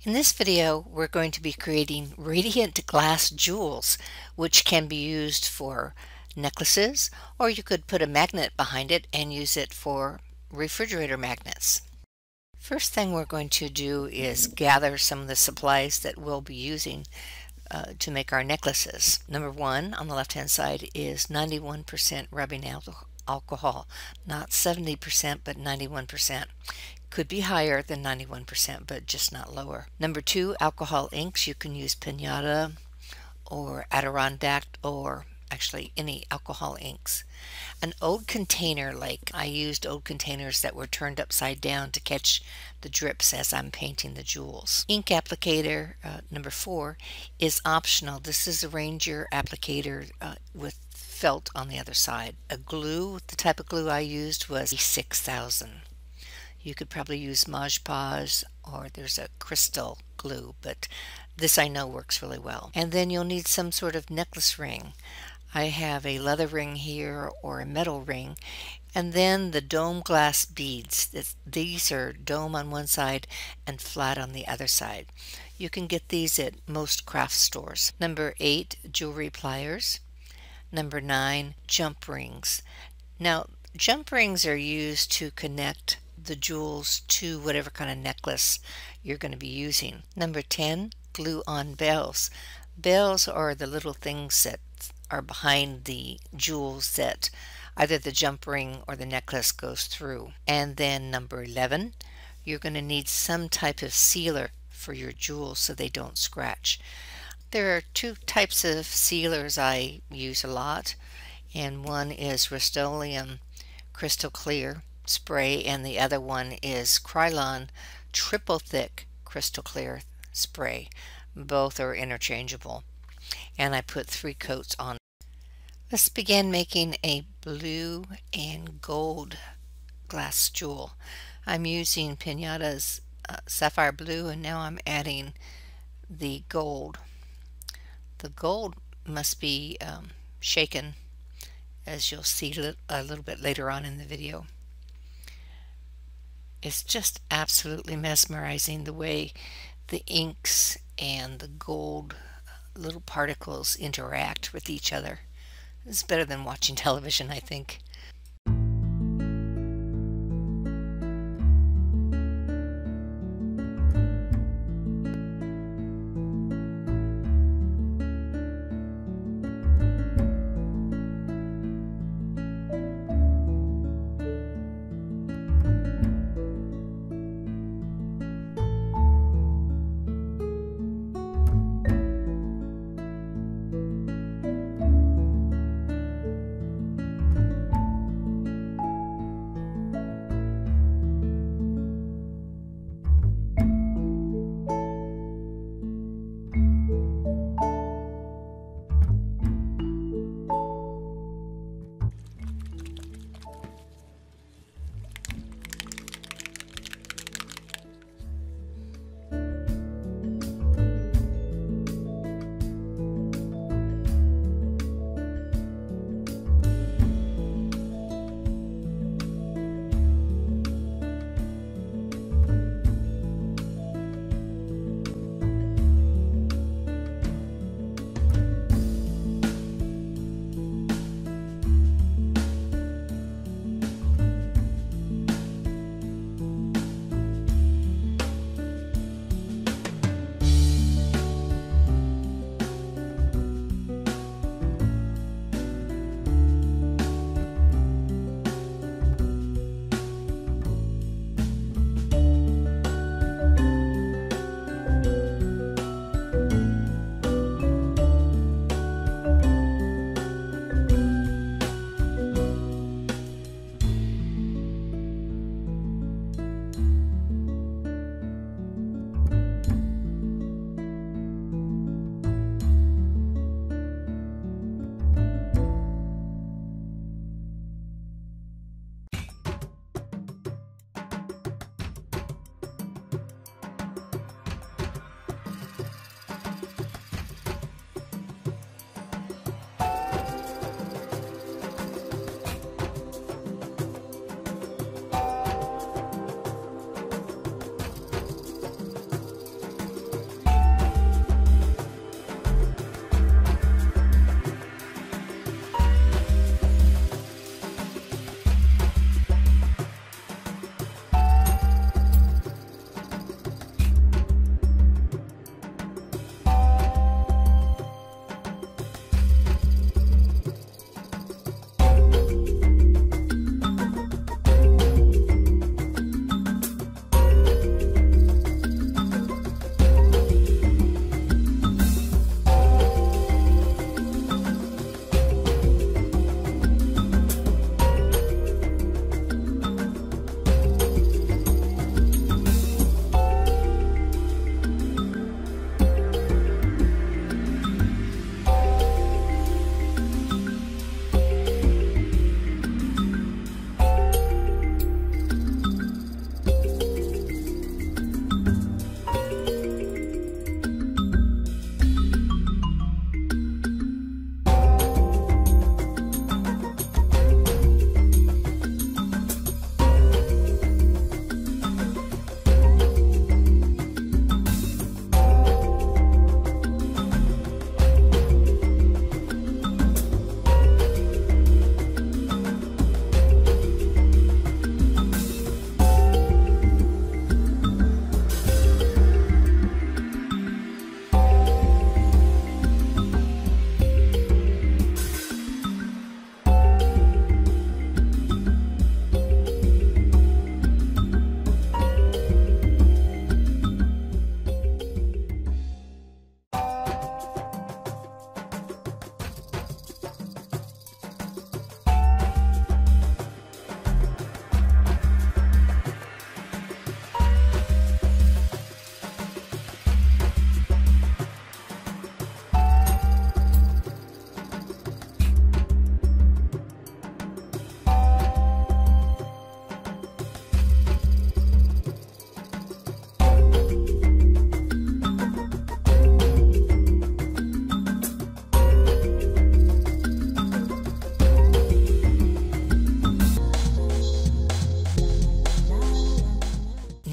In this video, we're going to be creating radiant glass jewels, which can be used for necklaces, or you could put a magnet behind it and use it for refrigerator magnets. First thing we're going to do is gather some of the supplies that we'll be using to make our necklaces. Number one on the left hand side is 91% rubbing alcohol, not 70% but 91%. Could be higher than 91%, but just not lower. Number two, alcohol inks. You can use Pinata or Adirondack or actually any alcohol inks. An old container, like I used old containers that were turned upside down to catch the drips as I'm painting the jewels. Ink applicator, number four, is optional. This is a Ranger applicator with felt on the other side. A glue, the type of glue I used was 6000. You could probably use Mod Podge, or there's a crystal glue, but this I know works really well. And then you'll need some sort of necklace ring. I have a leather ring here or a metal ring, and then the dome glass beads. These are dome on one side and flat on the other side. You can get these at most craft stores. Number 8, jewelry pliers. Number 9, jump rings. Now, jump rings are used to connect the jewels to whatever kind of necklace you're going to be using. Number 10, glue on bells. Bells are the little things that are behind the jewels that either the jump ring or the necklace goes through. And then number 11, you're going to need some type of sealer for your jewels so they don't scratch. There are two types of sealers I use a lot, and one is Rust-Oleum Crystal Clear spray, and the other one is Krylon Triple Thick Crystal Clear spray. Both are interchangeable, and I put 3 coats on. Let's begin making a blue and gold glass jewel. I'm using Pinata's sapphire blue, and now I'm adding the gold. The gold must be shaken, as you'll see a little bit later on in the video. It's just absolutely mesmerizing the way the inks and the gold little particles interact with each other. It's better than watching television, I think.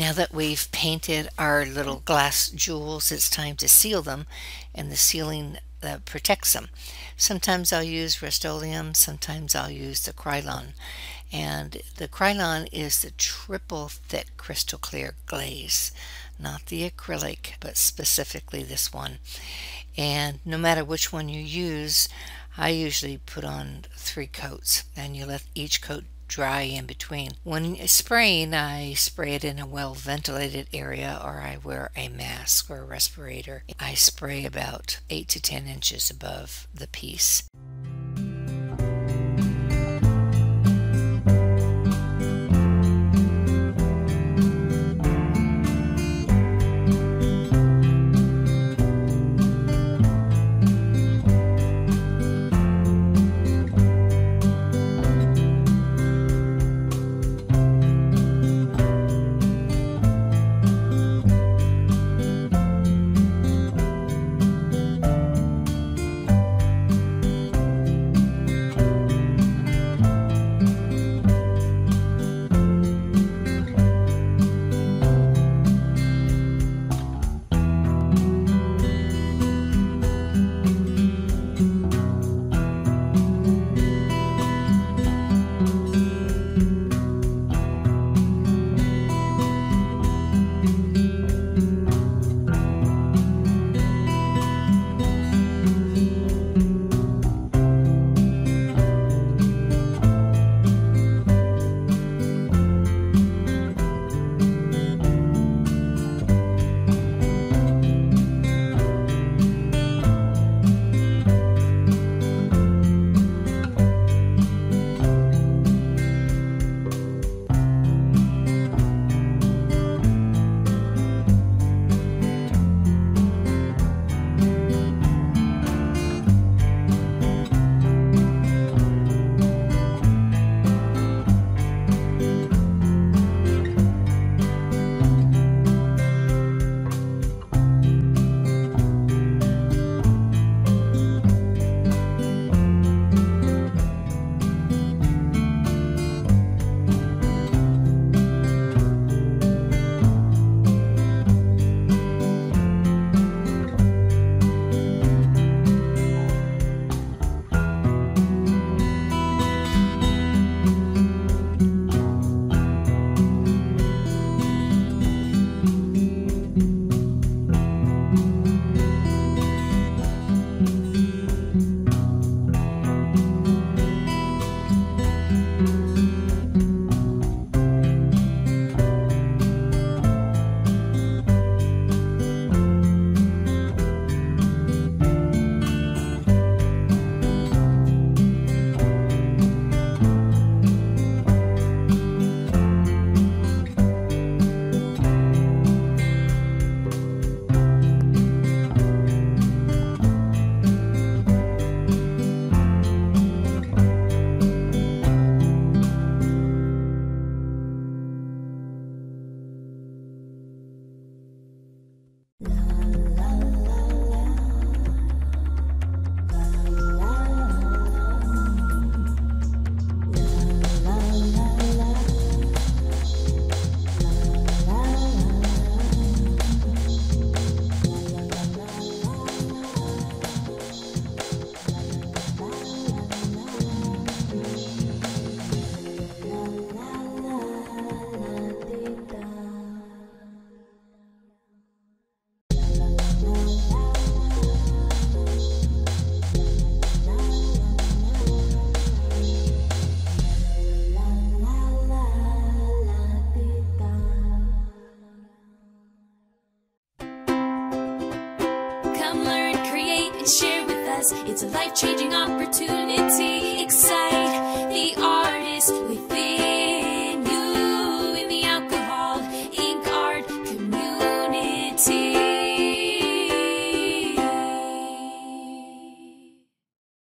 Now that we've painted our little glass jewels, it's time to seal them, and the sealing protects them. Sometimes I'll use Rust-Oleum, sometimes I'll use the Krylon. And the Krylon is the triple thick crystal clear glaze, not the acrylic, but specifically this one. And no matter which one you use, I usually put on 3 coats, and you let each coat dry in between. When spraying, I spray it in a well ventilated area, or I wear a mask or a respirator. I spray about 8 to 10 inches above the piece. It's a life-changing opportunity. Exciting.